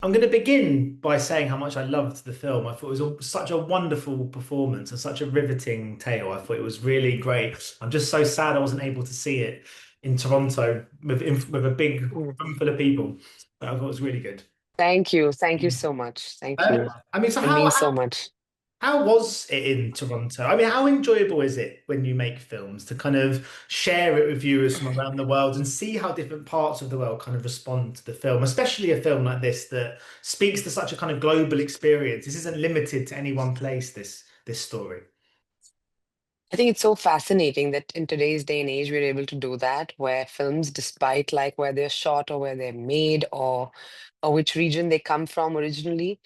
I'm going to begin by saying how much I loved the film. I thought it was such a wonderful performance and such a riveting tale. I thought it was really great. I'm just so sad I wasn't able to see it in Toronto with a big Mhm. room full of people. But I thought it was really good. Thank you. Thank you so much. Thank you. I mean, so It means so much. how was it in Toronto? I mean, how enjoyable is it when you make films to kind of share it with viewers from around the world and see how different parts of the world kind of respond to the film, especially a film like this that speaks to such a kind of global experience. This isn't limited to any one place, this story. I think it's so fascinating that in today's day and age, we're able to do that, where films, despite like where they're shot or where they're made or which region they come from originally,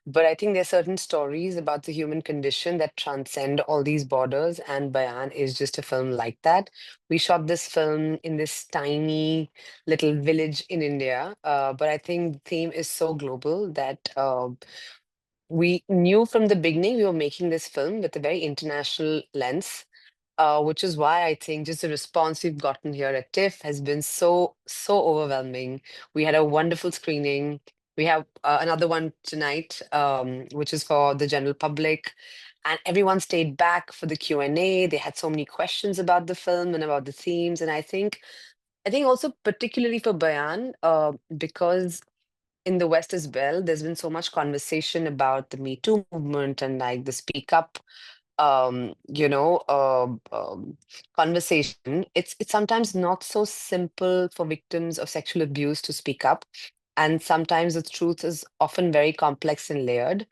but I think there's certain stories about the human condition that transcend all these borders, and Bayan is just a film like that. We shot this film in this tiny little village in India, but I think the theme is so global that we knew from the beginning we were making this film with a very international lens, which is why I think just the response we've gotten here at TIFF has been so overwhelming. We had a wonderful screening. We have another one tonight, which is for the general public. And everyone stayed back for the Q&A. They had so many questions about the film and about the themes. And I think also particularly for Bayan, because in the West as well, there's been so much conversation about the Me Too movement and like the speak up um you know um, um conversation. It's sometimes not so simple for victims of sexual abuse to speak up, and sometimes the truth is often very complex and layered,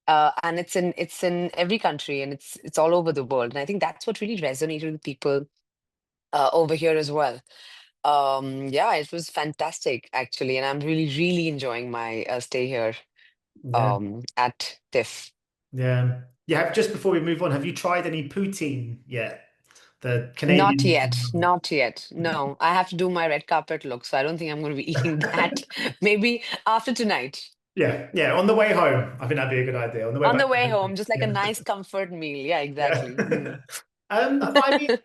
and it's in every country, and it's all over the world, and I think that's what really resonated with people over here as well. Yeah, it was fantastic actually, and I'm really enjoying my stay here Yeah, at TIFF. yeah. Yeah, just before we move on, have you tried any poutine yet? The Not Canadian. yet, not yet. No, I have to do my red carpet look, so I don't think I'm going to be eating that. Maybe after tonight. Yeah, yeah. On the way home, I think that'd be a good idea. On the way On back the to way London. home, just like a Yeah. nice comfort meal. Yeah, Yeah. exactly. Mm. But I mean,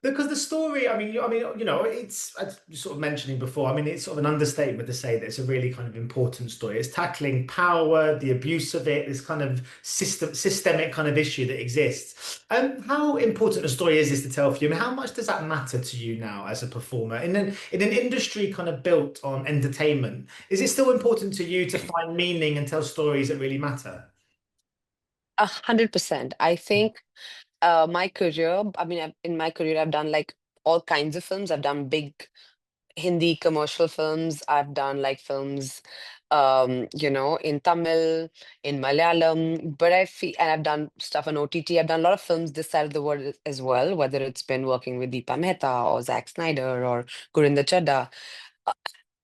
because the story, it's as you sort of mentioning before. I mean, it's sort of an understatement to say that it's a really kind of important story. It's tackling power, the abuse of it, this kind of systemic kind of issue that exists. How important a story is this to tell for you? I mean, how much does that matter to you now as a performer in an industry kind of built on entertainment? Is it still important to you to find meaning and tell stories that really matter? 100%. I think my career, I mean, in my career, I've done like all kinds of films. I've done big Hindi commercial films. I've done like films, in Tamil, in Malayalam, but I feel, and I've done stuff on OTT. I've done a lot of films this side of the world as well, whether it's been working with Deepa Mehta or Zack Snyder or Gurinder Chadha. Uh,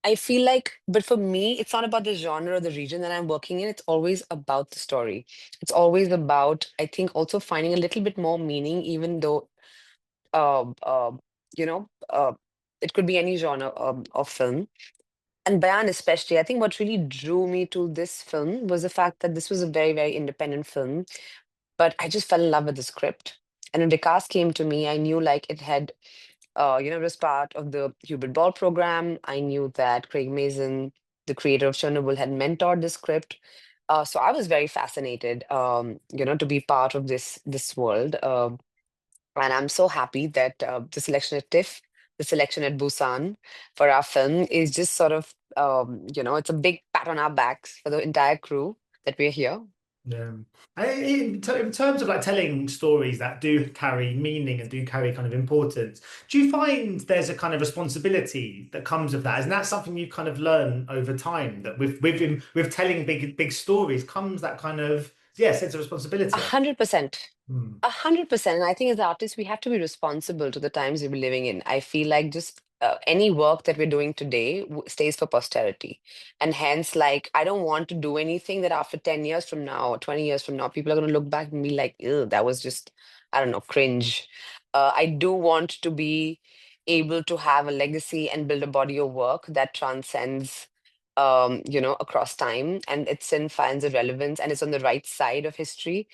I feel like, but for me, it's not about the genre or the region that I'm working in. It's always about the story. It's always about, I think, also finding a little bit more meaning, even though uh, uh, you know, uh, it could be any genre of film. And Bayan, especially, I think what really drew me to this film was the fact that this was a very independent film, but I just fell in love with the script. And when Vikas came to me, I knew like it had, it was part of the Hubert Ball program. I knew that Craig Mazin, the creator of Chernobyl, had mentored the script. So I was very fascinated, to be part of this world. And I'm so happy that the selection at TIFF, the selection at Busan for our film is just sort of, it's a big pat on our backs for the entire crew that we're here. Yeah. In terms of like telling stories that do carry meaning and do carry kind of importance, do you find there's a kind of responsibility that comes with that? Isn't that something you kind of learn over time that with telling big stories comes that kind of sense of A responsibility? hundred percent. Hmm. 100%. And I think as artists, we have to be responsible to the times we're living in. I feel like just any work that we're doing today stays for posterity. And hence, like, I don't want to do anything that after 10 years from now or 20 years from now, people are going to look back and be like, ew, that was just, I don't know, cringe. I do want to be able to have a legacy and build a body of work that transcends. Across time, and it's in finds a relevance and it's on the right side of history.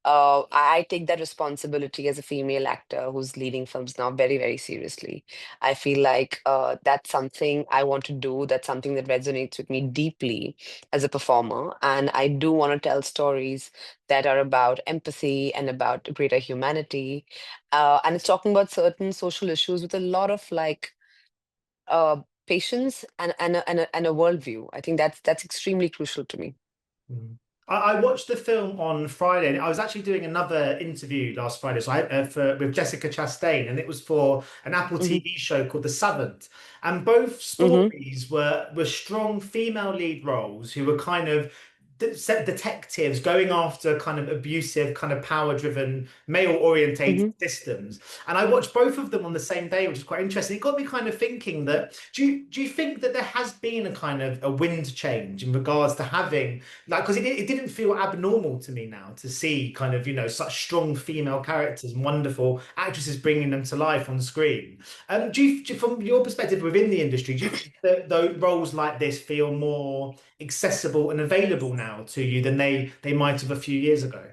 I take that responsibility as a female actor who's leading films now very, very seriously. I feel like that's something I want to do. That's something that resonates with me deeply as a performer. And I do want to tell stories that are about empathy and about greater humanity. And it's talking about certain social issues with a lot of like uh, patience and a worldview. I think that's extremely crucial to me. Mm. I watched the film on Friday, and I was actually doing another interview last Friday, so with Jessica Chastain, and it was for an Apple Hmm. TV show called The Seventh. And both Hmm. stories were strong female lead roles who were kind of detectives going after kind of abusive, kind of power-driven, male-orientated Hmm. systems. And I watched both of them on the same day, which is quite interesting. It got me kind of thinking that do you think that there has been a kind of a wind change in regards to having like because it didn't feel abnormal to me now to see kind of such strong female characters and wonderful actresses bringing them to life on screen. From your perspective within the industry, do you think that those roles like this feel more accessible and available now to you than they might have a few years ago?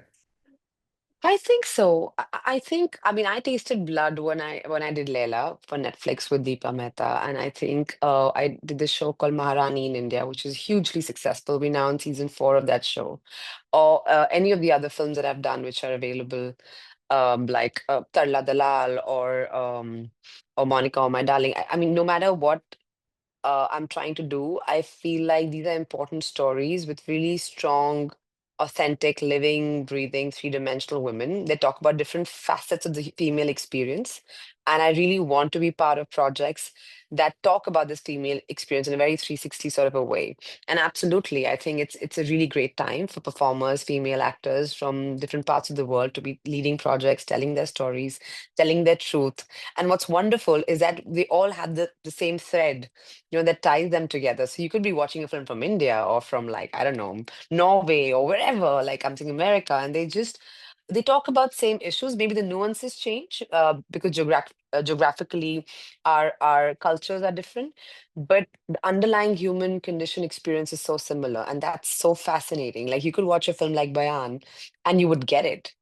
I think so. I think, I mean, I tasted blood when I did Leila for Netflix with Deepa Mehta, and I think I did this show called Maharani in India, which is hugely successful. We're now in season 4 of that show, or any of the other films that I've done, which are available, like Tarla Dalal or Monica or My Darling. I mean, no matter what I'm trying to do, I feel like these are important stories with really strong, authentic, living, breathing, three-dimensional women. They talk about different facets of the female experience. And I really want to be part of projects that talk about this female experience in a very 360 sort of a way. And absolutely, I think it's a really great time for performers, female actors from different parts of the world to be leading projects, telling their stories, telling their truth. And what's wonderful is that they all have the same thread, that ties them together. So you could be watching a film from India or from like, I don't know, Norway or wherever, like I'm saying America, and they talk about same issues. Maybe the nuances change because geographically our cultures are different, but the underlying human condition experience is so similar, and that's so fascinating. Like you could watch a film like Bayan, and you would get it,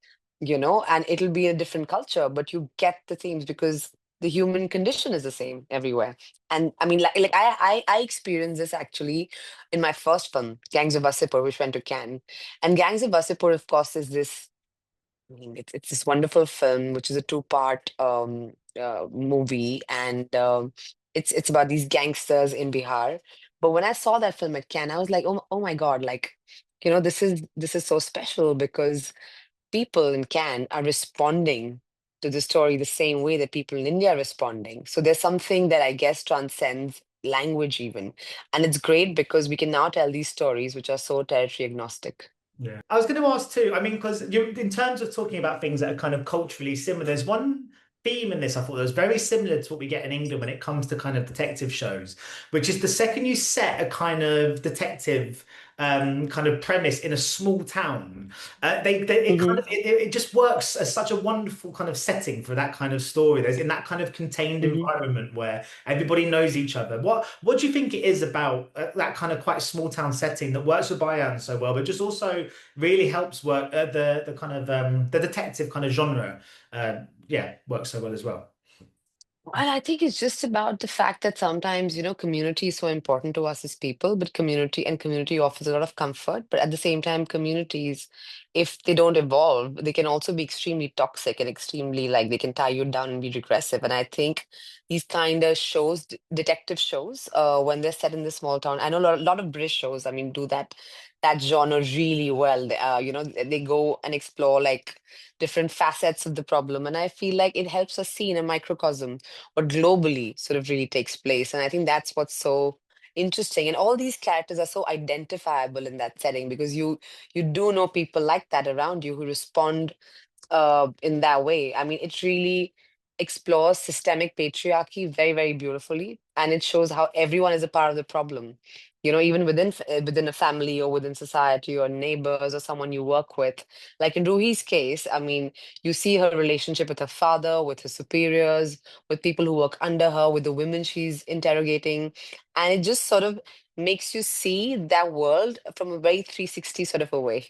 and it'll be a different culture, but you get the themes because the human condition is the same everywhere. And I mean, like I experienced this actually in my first film, Gangs of Wasseypur, which went to Cannes. And Gangs of Wasseypur, of course, is this. I mean, it's this wonderful film, which is a two-part movie, and it's about these gangsters in Bihar. But when I saw that film at Cannes, I was like, oh my God, like, this is so special because people in Cannes are responding to the story the same way that people in India are responding. So there's something that I guess transcends language even. And it's great because we can now tell these stories which are so territory agnostic. Yeah. I was going to ask too. I mean, because you, in terms of talking about things that are kind of culturally similar, there's one theme in this I thought that was very similar to what we get in England when it comes to kind of detective shows, which is the second you set a kind of detective kind of premise in a small town, they it kind Hmm. of it just works as such a wonderful kind of setting for that kind of story. There's in that kind of contained Hmm. environment where everybody knows each other. What do you think it is about that kind of quite small town setting that works with Bayan so well, but just also really helps work the kind of the detective kind of genre. Yeah, works so well as well. And I think it's just about the fact that sometimes, community is so important to us as people, but community offers a lot of comfort. But at the same time, communities, if they don't evolve, they can also be extremely toxic and extremely like they can tie you down and be regressive. And I think these kind of shows, detective shows, when they're set in the small town, I know a lot of British shows, I mean, do that genre really well. They go and explore like different facets of the problem. And I feel like it helps us see in a microcosm what globally sort of really takes place. And I think that's what's so interesting. And all these characters are so identifiable in that setting because you do know people like that around you who respond in that way. I mean, it really explores systemic patriarchy very, very beautifully, and it shows how everyone is a part of the problem. Even within a family or within society or neighbors or someone you work with. Like in Ruhi's case, I mean, you see her relationship with her father, with her superiors, with people who work under her, with the women she's interrogating, and it just sort of makes you see that world from a very 360 sort of a way.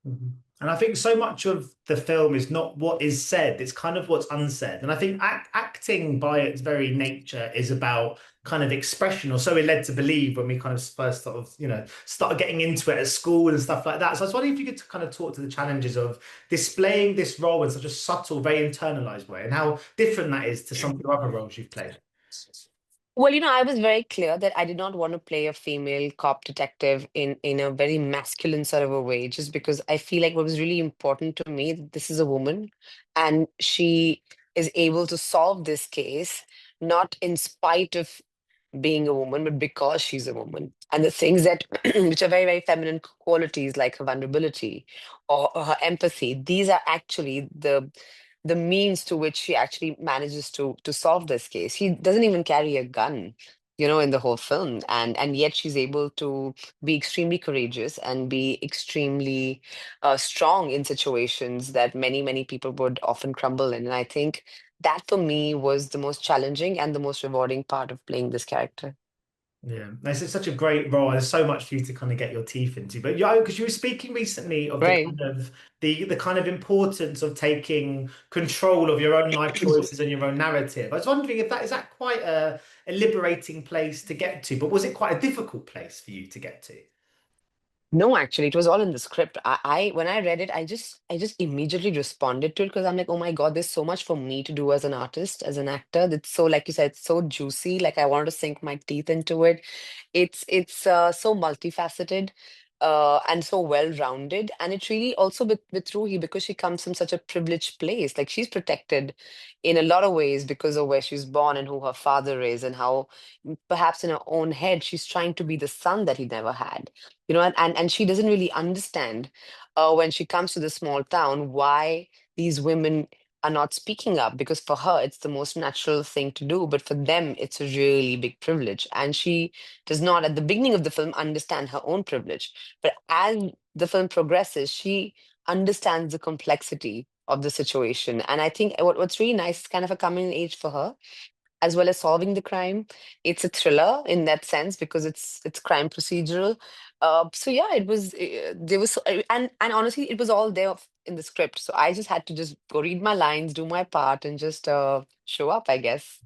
Mhm. And I think so much of the film is not what is said, it's kind of what's unsaid. And I think acting by its very nature is about kind of expression, or so we're led to believe when we kind of first sort of, start getting into it at school and stuff like that. So I was wondering if you could kind of talk to the challenges of displaying this role in such a subtle, very internalized way, and how different that is to some of the other roles you've played. Well, I was very clear that I did not want to play a female cop detective in a very masculine sort of a way, just because I feel like what was really important to me, that this is a woman and she is able to solve this case, not in spite of being a woman, but because she's a woman. And the things that, which are very, very feminine qualities, like her vulnerability or her empathy, these are actually the means to which she actually manages to solve this case. She doesn't even carry a gun, in the whole film, and yet she's able to be extremely courageous and be extremely strong in situations that many, many people would often crumble in. And I think that for me was the most challenging and the most rewarding part of playing this character. Yeah, this is such a great role. There's so much for you to kind of get your teeth into. But yeah, because you were speaking recently of the Right. kind of the kind of importance of taking control of your own life choices and your own narrative. I was wondering if that is that quite a liberating place to get to, but was it quite a difficult place for you to get to? No, actually, it was all in the script. I when I read it, I just immediately responded to it because I'm like, oh my God, there's so much for me to do as an artist, as an actor. That's so, like you said, it's so juicy. Like I wanted to sink my teeth into it. It's so multifaceted, and so well-rounded. And it really also with Ruhi, because she comes from such a privileged place. Like she's protected in a lot of ways because of where she's born and who her father is, and how perhaps in her own head she's trying to be the son that he never had. And she doesn't really understand when she comes to the small town why these women are not speaking up, because for her it's the most natural thing to do, but for them it's a really big privilege, and she does not at the beginning of the film understand her own privilege, but as the film progresses she understands the complexity of the situation. And I think what's really nice is kind of a coming age for her, as well as solving the crime. It's a thriller in that sense because it's crime procedural. So yeah, it was there was and honestly, it was all there in the script. So I just had to just go read my lines, do my part, and just show up, I guess.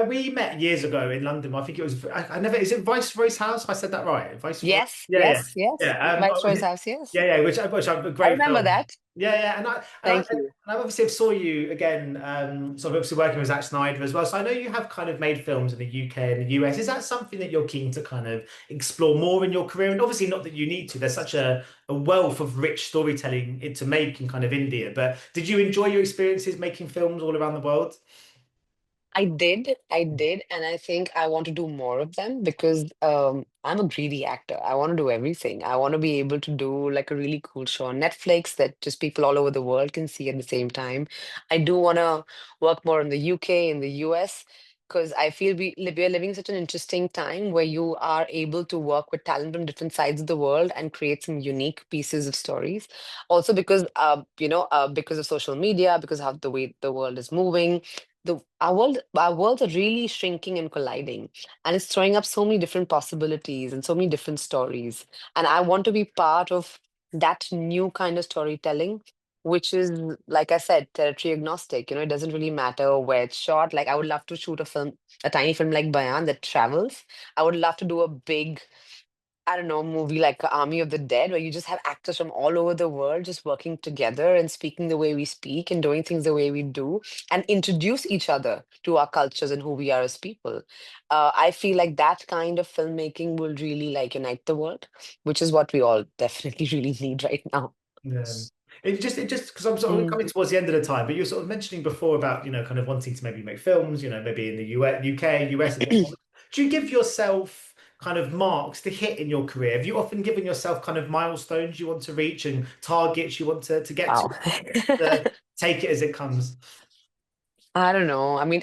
We met years ago in London. I think it was. I never. Is it Viceroy's house? I said that right. Viceroy. Yes, Yeah, yeah, yes, yes. yeah. Viceroy's house. Yes, Yeah, yeah. Which a I great remember film. that. Yeah, yeah. Thank you. And I obviously saw you again. Sort of obviously working with Zack Snyder as well. So I know you have kind of made films in the UK and the US. Is that something that you're keen to kind of explore more in your career? And obviously not that you need to. There's such a wealth of rich storytelling to make in kind of India. But did you enjoy your experiences making films all around the world? I did, and I think I want to do more of them because I'm a greedy actor. I want to do everything. I want to be able to do like a really cool show on Netflix that just people all over the world can see at the same time. I do want to work more in the UK, in the US, because I feel we are living such an interesting time where you are able to work with talent from different sides of the world and create some unique pieces of stories. Also because because of social media, because of how the way the world is moving, our worlds are really shrinking and colliding, and it's throwing up so many different possibilities and so many different stories, and I want to be part of that new kind of storytelling, which is, like I said, territory agnostic. It doesn't really matter where it's shot. Like I would love to shoot a tiny film like Bayan that travels. I would love to do a big, I don't know, movie like Army of the Dead, where you just have actors from all over the world just working together and speaking the way we speak and doing things the way we do, and introduce each other to our cultures and who we are as people. I feel like that kind of filmmaking will really like unite the world, which is what we all definitely really need right now. Yeah. It just because I'm sort of Mm. coming towards the end of the time, but you were sort of mentioning before about, kind of wanting to maybe make films, maybe in the US, UK, US and whatnot. Do you give yourself kind of marks to hit in your career? Have you often given yourself kind of milestones you want to reach and targets you want to get to? Wow. Take it as it comes. I don't know. I mean,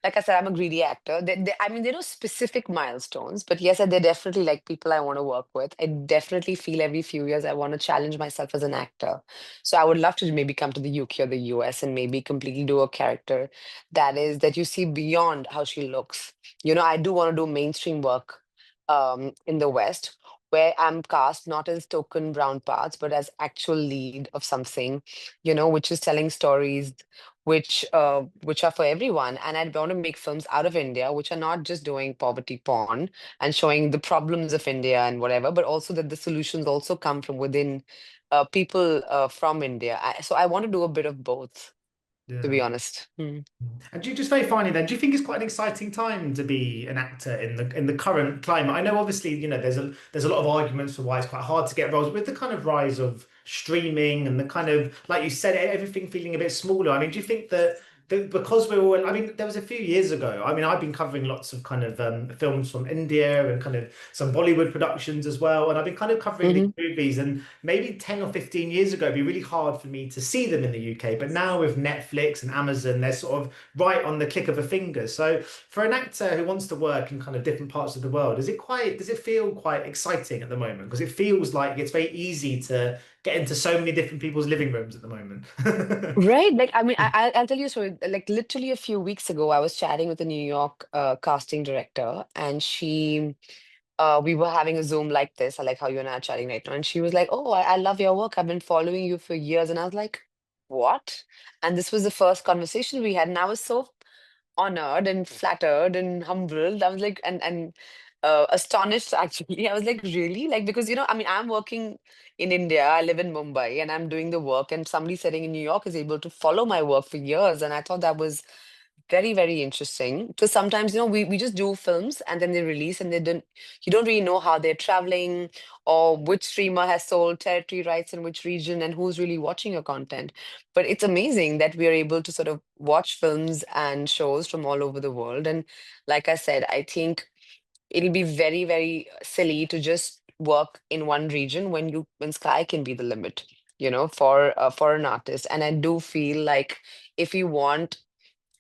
like I said, I'm a greedy actor. I mean, there are no specific milestones, but yes, they're definitely like people I want to work with. I definitely feel every few years I want to challenge myself as an actor. So I would love to maybe come to the UK or the US and maybe completely do a character that you see beyond how she looks. I do want to do mainstream work in the West. where I'm cast not as token brown parts, but as actual lead of something, which is telling stories which are for everyone. And I want to make films out of India, which are not just doing poverty porn and showing the problems of India and whatever, but also that the solutions also come from within people from India. So I want to do a bit of both, to Yeah. be honest. Mm. And just very finally then, do you think it's quite an exciting time to be an actor in the current climate? I know obviously, there's a lot of arguments for why it's quite hard to get roles with the kind of rise of streaming and the kind of, like you said, everything feeling a bit smaller. I mean, do you think that because we're all, I mean, there was a few years ago, I mean, I've been covering lots of kind of films from India and kind of some Bollywood productions as well. And I've been kind of covering these Hmm. movies, and maybe 10 or 15 years ago, it'd be really hard for me to see them in the UK. But now with Netflix and Amazon, they're sort of right on the click of a finger. So for an actor who wants to work in kind of different parts of the world, does it feel quite exciting at the moment? Because it feels like it's very easy to get into so many different people's living rooms at the moment. Right. Like, I mean, I'll tell you a story. Like, literally a few weeks ago, I was chatting with a New York casting director, and we were having a Zoom like this, like how you and I are chatting right now. And she was like, "Oh, I love your work. I've been following you for years." And I was like, "What?" And this was the first conversation we had. And I was so honored and flattered and humbled. I was like, and astonished actually. I was like, really? Like, because, I mean, I'm working in India, I live in Mumbai, and I'm doing the work, and somebody sitting in New York is able to follow my work for years. And I thought that was very, very interesting because sometimes, we just do films and then they release and you don't really know how they're traveling or which streamer has sold territory rights in which region and who's really watching your content. But it's amazing that we are able to sort of watch films and shows from all over the world. And like I said, I think it'll be very, very silly to just work in one region when sky can be the limit, for an artist. And I do feel like if you want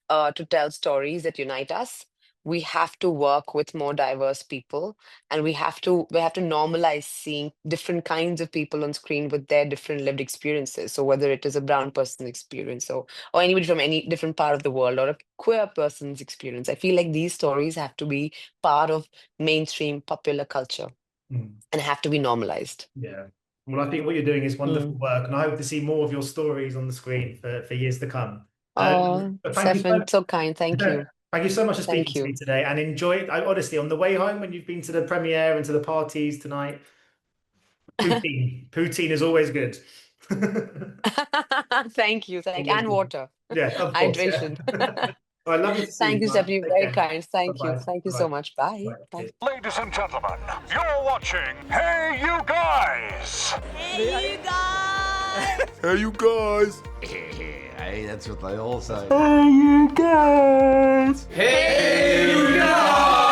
to tell stories that unite us, we have to work with more diverse people, and we have to normalize seeing different kinds of people on screen with their different lived experiences. So whether it is a brown person's experience or anybody from any different part of the world or a queer person's experience, I feel like these stories have to be part of mainstream popular culture Mm, and have to be normalized. yeah. Well, I think what you're doing is wonderful Mm. work, and I hope to see more of your stories on the screen for years to come. Oh, But thank you Stefan, so kind. Thank you. thank you so much for speaking Thank to me you. today, and enjoy it. Honestly, on the way home when you've been to the premiere and to the parties tonight, poutine is always good. Thank you. Always And good. water. Yeah, of course. Yeah. Hydration. I love you to see Thank you. you, Bye. Stephanie. Take Very care. kind. Thank you. Bye-bye. Thank you so Bye-bye. much. Bye. Bye. Bye. Cheers. Ladies and gentlemen, you're watching Hey You Guys! Hey, you guys! Hey you guys! Hey, that's what they all say. Hey you guys! Hey, you guys!